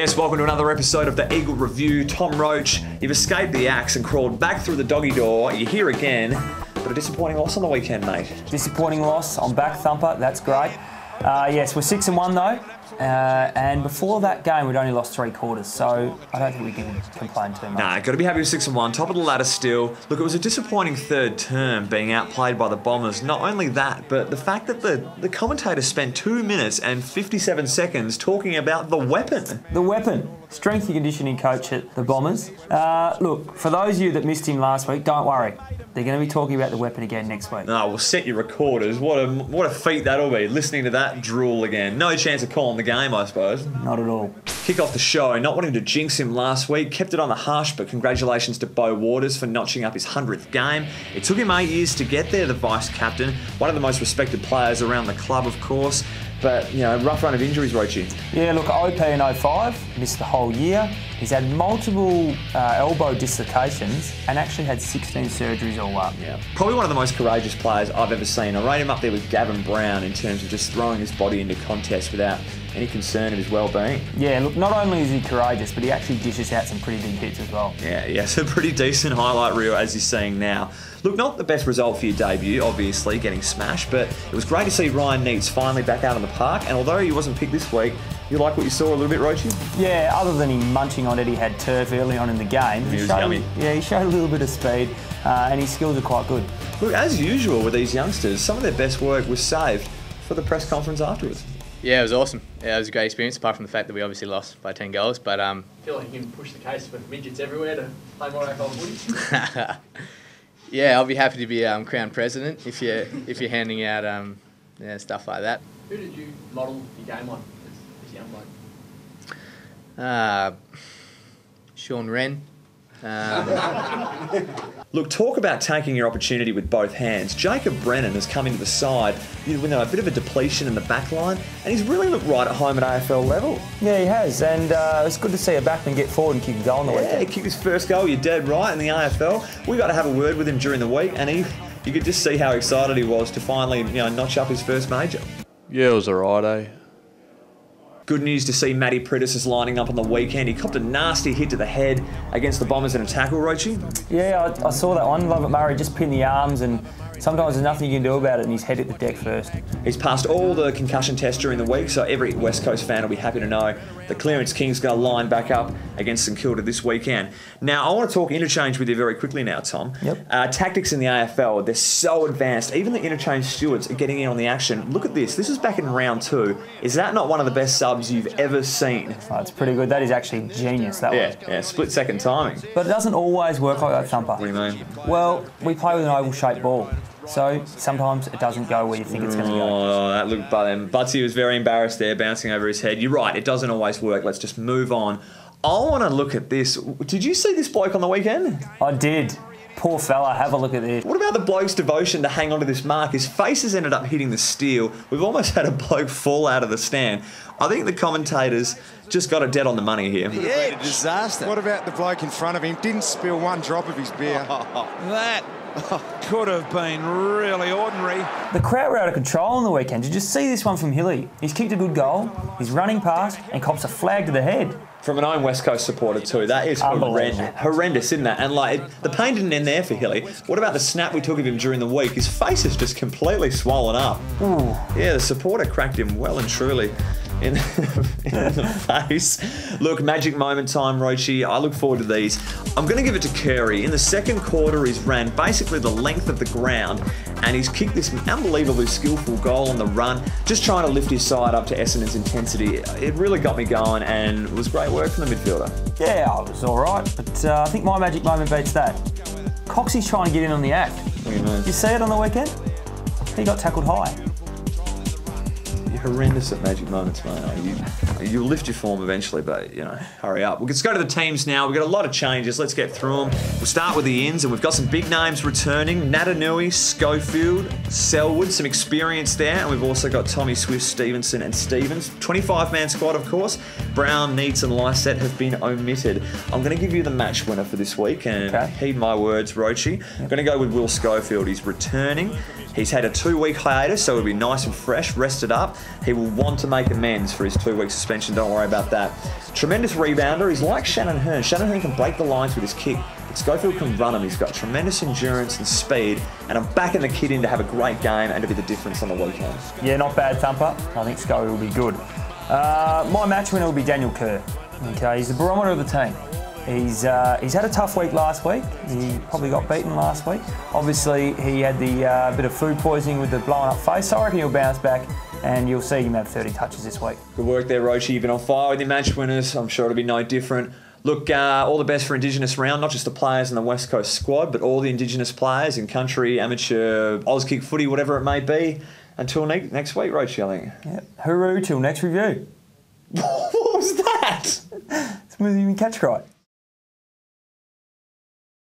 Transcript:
Yes, welcome to another episode of the Eagle Review. Tom Roach, you've escaped the axe and crawled back through the doggy door. You're here again, but a disappointing loss on the weekend, mate. Disappointing loss. I'm back, Thumper. That's great. Yes, we're 6-1 though. And before that game, we'd only lost 3 quarters, so I don't think we can complain too much. Nah, got to be happy with 6-1, top of the ladder still. Look, it was a disappointing third term being outplayed by the Bombers. Not only that, but the fact that the commentator spent 2 minutes and 57 seconds talking about the weapon. The weapon. Strength and conditioning coach at the Bombers. Look, for those of you that missed him last week, don't worry. They're going to be talking about the weapon again next week. No, we'll set your recorders. What a feat that'll be, listening to that drool again. No chance of calling the game, I suppose. Not at all. Kick off the show, not wanting to jinx him last week, kept it on the hush, but congratulations to Beau Waters for notching up his 100th game. It took him 8 years to get there, the vice-captain. One of the most respected players around the club, of course. But, you know, rough run of injuries, Roachy. Yeah, look, OP in 05, missed the whole year. He's had multiple elbow dislocations and actually had 16 surgeries all up. Yeah. Probably one of the most courageous players I've ever seen. I rate him up there with Gavin Brown in terms of just throwing his body into contest without any concern of his well-being. Yeah, look, not only is he courageous, but he actually dishes out some pretty big hits as well. Yeah, so pretty decent highlight reel as you're seeing now. Look, not the best result for your debut, obviously, getting smashed, but it was great to see Ryan Neitz finally back out on the park, and although he wasn't picked this week, you like what you saw a little bit, Roachy? Yeah, other than him munching on Eddie had turf early on in the game. He was yummy. Yeah, he showed a little bit of speed, and his skills are quite good. Look, as usual with these youngsters, some of their best work was saved for the press conference afterwards. Yeah, it was awesome. Yeah, it was a great experience, apart from the fact that we obviously lost by 10 goals. But I feel like you can push the case for midgets everywhere to play more AFL footy. Yeah, I'll be happy to be crown president if you're handing out stuff like that. Who did you model your game on as young bloke? Sean Wren. Look, talk about taking your opportunity with both hands. Jacob Brennan has come into the side with a bit of a depletion in the back line, and he's really looked right at home at AFL level. Yeah, he has, and it's good to see a backman get forward and kick a goal on the weekend. Yeah, he kicked his first goal, you're dead right, in the AFL. We got to have a word with him during the week, and you could just see how excited he was to finally notch up his first major. Yeah, it was alright, eh? Good news to see Matty Pritis is lining up on the weekend. He copped a nasty hit to the head against the Bombers in a tackle, Roachy. Yeah, I saw that one. Love it, Murray just pinned the arms, and sometimes there's nothing you can do about it, and his head hit the deck first. He's passed all the concussion tests during the week, so every West Coast fan will be happy to know the Clearance King's going to line back up against St Kilda this weekend. Now, I want to talk interchange with you very quickly now, Tom. Yep. Tactics in the AFL, they're so advanced. Even the interchange stewards are getting in on the action. Look at this. This is back in round 2. Is that not one of the best subs you've ever seen? Oh, it's pretty good. That is actually genius, that one. Yeah, split-second timing. But it doesn't always work like that, Thumper. What do you mean? Well, we play with an oval-shaped ball. So sometimes it doesn't go where you think it's going to go. Oh, that looked Butsy was very embarrassed there, bouncing over his head. You're right, it doesn't always work. Let's just move on. I want to look at this. Did you see this bloke on the weekend? I did. Poor fella, have a look at this. What about the bloke's devotion to hang on to this mark? His face has ended up hitting the steel. We've almost had a bloke fall out of the stand. I think the commentators just got it dead on the money here. Yeah, disaster. What about the bloke in front of him? Didn't spill one drop of his beer. That could have been really ordinary. The crowd were out of control on the weekend. Did you just see this one from Hilly? He's kicked a good goal, he's running past and cops a flag to the head. From an own West Coast supporter too. That is horrendous, isn't that? And the pain didn't end there for Hilly. What about the snap we took of him during the week? His face is just completely swollen up. Ooh. Yeah, the supporter cracked him well and truly in the face. Look, magic moment time, Roachy. I look forward to these. I'm going to give it to Curry. In the second quarter, he's ran basically the length of the ground, and he's kicked this unbelievably skillful goal on the run, just trying to lift his side up to Essendon's intensity. It really got me going, and it was great work from the midfielder. Yeah, it was all right, but I think my magic moment beats that. Coxie's trying to get in on the act. What do you mean? You see it on the weekend? He got tackled high. You're horrendous at magic moments, mate. You'll lift your form eventually, but, hurry up. Let's go to the teams now. We've got a lot of changes. Let's get through them. We'll start with the ins, and we've got some big names returning. Natanui, Schofield, Selwood, some experience there. And we've also got Tommy Swift, Stevenson and Stevens. 25-man squad, of course. Brown, Neitz and Lysette have been omitted. I'm going to give you the match winner for this week, and heed my words, Rochi. I'm going to go with Will Schofield. He's returning. He's had a 2-week hiatus, so he'll be nice and fresh, rested up. He will want to make amends for his 2-week suspension. Don't worry about that. Tremendous rebounder. He's like Shannon Hearn. Shannon Hearn can break the lines with his kick, but Schofield can run him. He's got tremendous endurance and speed, and I'm backing the kid in to have a great game and to be the difference on the weekend. Yeah, not bad, Thumper. I think Schofield will be good. My match winner will be Daniel Kerr. Okay, he's the barometer of the team. He's had a tough week last week. He probably got beaten last week. Obviously, he had the bit of food poisoning with the blown up face. So I reckon he'll bounce back, and you'll see him have 30 touches this week. Good work there, Rochi. You've been on fire with your match winners. I'm sure it'll be no different. Look, all the best for Indigenous round, not just the players in the West Coast squad, but all the Indigenous players in country, amateur, Auskick footy, whatever it may be. Until next week, Rochi, I think. Yep. Hooroo till next review. What was that? It's when you catch right.